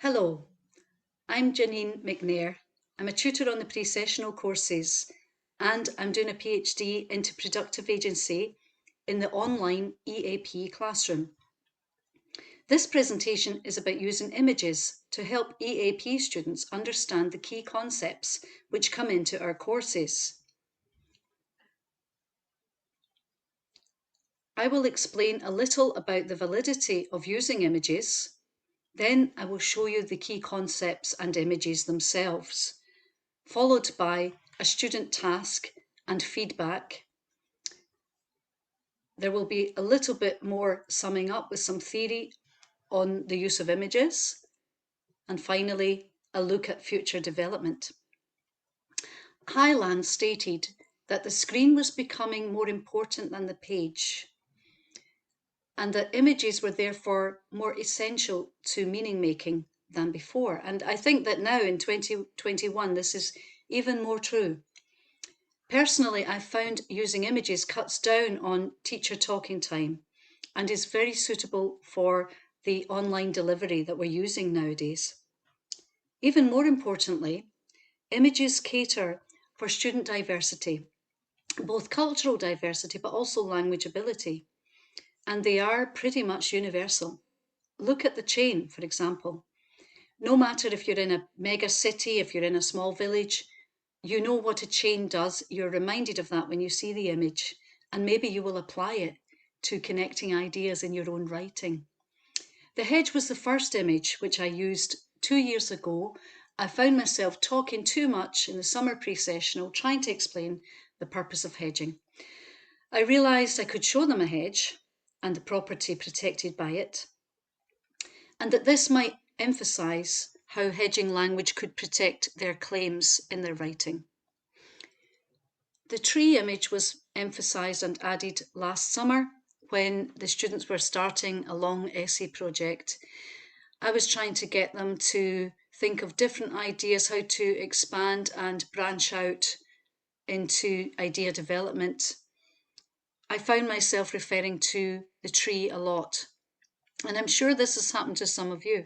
Hello, I'm Janine McNair. I'm a tutor on the pre-sessional courses and I'm doing a PhD into productive agency in the online EAP classroom. This presentation is about using images to help EAP students understand the key concepts which come into our courses. I will explain a little about the validity of using images. Then I will show you the key concepts and images themselves, followed by a student task and feedback. There will be a little bit more summing up with some theory on the use of images, and finally, a look at future development. Highland stated that the screen was becoming more important than the page, and that images were therefore more essential to meaning making than before. And I think that now in 2021, this is even more true. Personally, I found using images cuts down on teacher talking time and is very suitable for the online delivery that we're using nowadays. Even more importantly, images cater for student diversity, both cultural diversity but also language ability, and they are pretty much universal. Look at the chain, for example. No matter if you're in a mega city, if you're in a small village, you know what a chain does. You're reminded of that when you see the image, and maybe you will apply it to connecting ideas in your own writing. The hedge was the first image which I used 2 years ago. I found myself talking too much in the summer pre-sessional, trying to explain the purpose of hedging. I realised I could show them a hedge and the property protected by it, and that this might emphasise how hedging language could protect their claims in their writing. The tree image was emphasised and added last summer when the students were starting a long essay project. I was trying to get them to think of different ideas, how to expand and branch out into idea development. I found myself referring to the tree a lot, and I'm sure this has happened to some of you.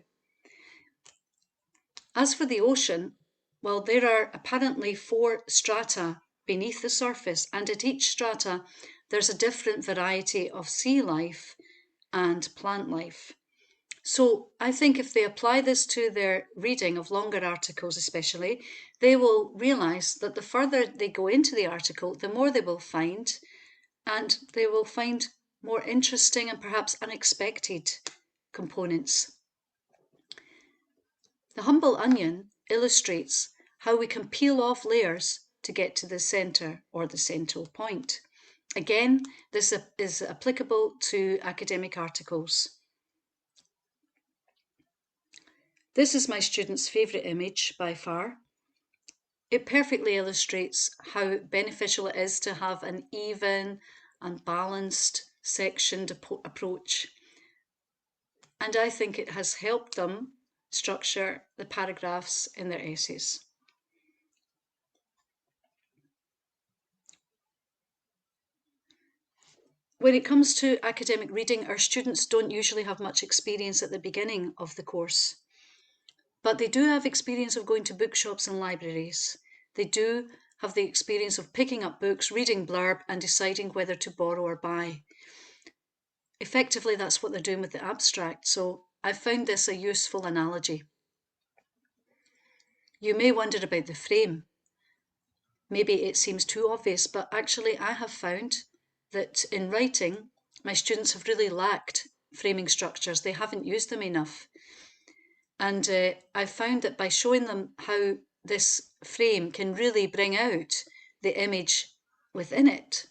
As for the ocean, well, there are apparently 4 strata beneath the surface, and at each strata there's a different variety of sea life and plant life. So I think if they apply this to their reading of longer articles especially, they will realise that the further they go into the article, the more they will find, and they will find more interesting and perhaps unexpected components. The humble onion illustrates how we can peel off layers to get to the centre or the central point. Again, this is applicable to academic articles. This is my student's favourite image by far. It perfectly illustrates how beneficial it is to have an even and balanced sectioned approach. And I think it has helped them structure the paragraphs in their essays. When it comes to academic reading, our students don't usually have much experience at the beginning of the course. But they do have experience of going to bookshops and libraries. They do have the experience of picking up books, reading blurb, and deciding whether to borrow or buy. Effectively, that's what they're doing with the abstract, so I found this a useful analogy. You may wonder about the frame. Maybe it seems too obvious, but actually I have found that in writing, my students have really lacked framing structures. They haven't used them enough. And I found that by showing them how this frame can really bring out the image within it,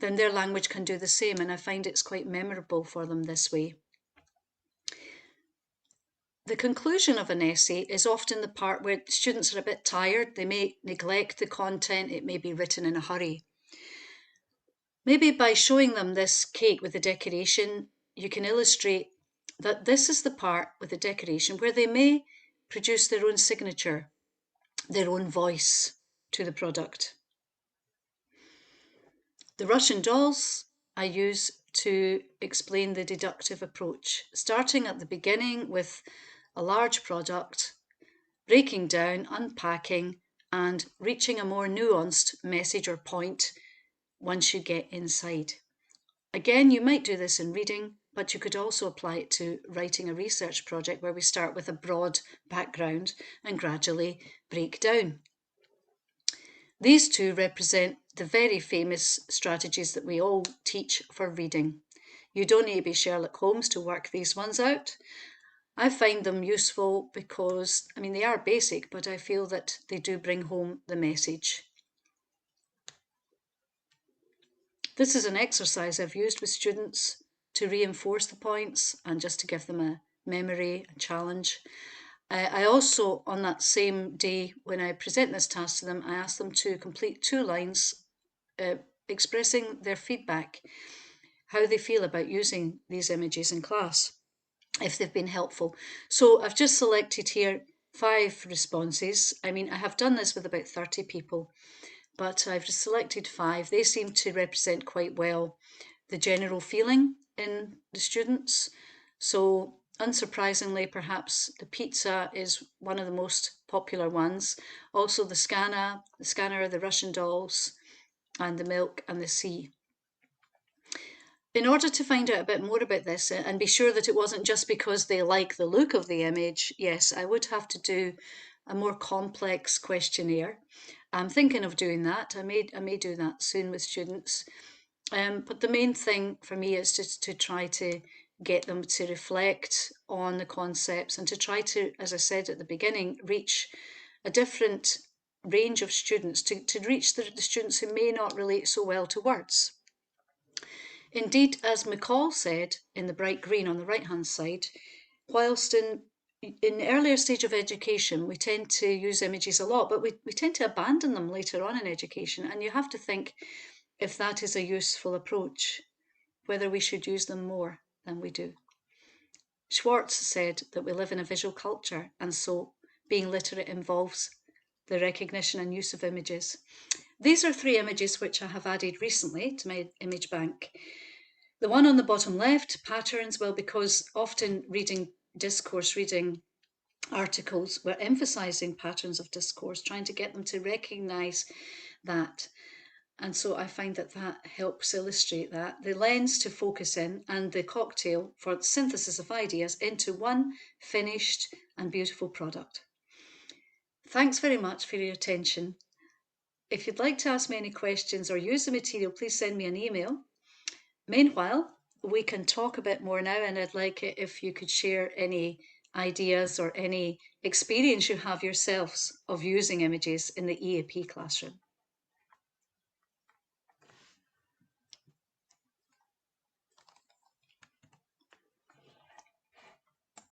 then their language can do the same. And I find it's quite memorable for them this way. The conclusion of an essay is often the part where students are a bit tired. They may neglect the content. It may be written in a hurry. Maybe by showing them this cake with the decoration, you can illustrate that this is the part with the decoration where they may produce their own signature, their own voice to the product. The Russian dolls I use to explain the deductive approach, starting at the beginning with a large product, breaking down, unpacking, and reaching a more nuanced message or point once you get inside. Again, you might do this in reading, but you could also apply it to writing a research project where we start with a broad background and gradually break down. These two represent the very famous strategies that we all teach for reading. You don't need to be Sherlock Holmes to work these ones out. I find them useful because, they are basic, but I feel that they do bring home the message. This is an exercise I've used with students to reinforce the points and just to give them a memory, a challenge. I also, on that same day when I present this task to them, I ask them to complete 2 lines expressing their feedback, how they feel about using these images in class, if they've been helpful. So I've just selected here 5 responses. I have done this with about 30 people, but I've just selected 5. They seem to represent quite well the general feeling in the students. So unsurprisingly, perhaps the pizza is one of the most popular ones. Also the scanner, the Russian dolls, and the milk and the sea. In order to find out a bit more about this and be sure that it wasn't just because they like the look of the image, yes, I would have to do a more complex questionnaire. I'm thinking of doing that. I may do that soon with students. But the main thing for me is just to try to get them to reflect on the concepts and to try to, as I said at the beginning, reach a different range of students, to reach the students who may not relate so well to words. Indeed, as McCall said in the bright green on the right-hand side, whilst in earlier stage of education, we tend to use images a lot, but we tend to abandon them later on in education. And you have to think if that is a useful approach, whether we should use them more than we do. Schwartz said that we live in a visual culture, and so being literate involves the recognition and use of images. These are 3 images which I have added recently to my image bank. The one on the bottom left, patterns, well, because often reading discourse, reading articles, we're emphasizing patterns of discourse, trying to get them to recognize that. And so I find that helps illustrate that. The lens to focus in, and the cocktail for the synthesis of ideas into one finished and beautiful product. Thanks very much for your attention. If you'd like to ask me any questions or use the material, please send me an email. Meanwhile, we can talk a bit more now, and I'd like it if you could share any ideas or any experience you have yourselves of using images in the EAP classroom.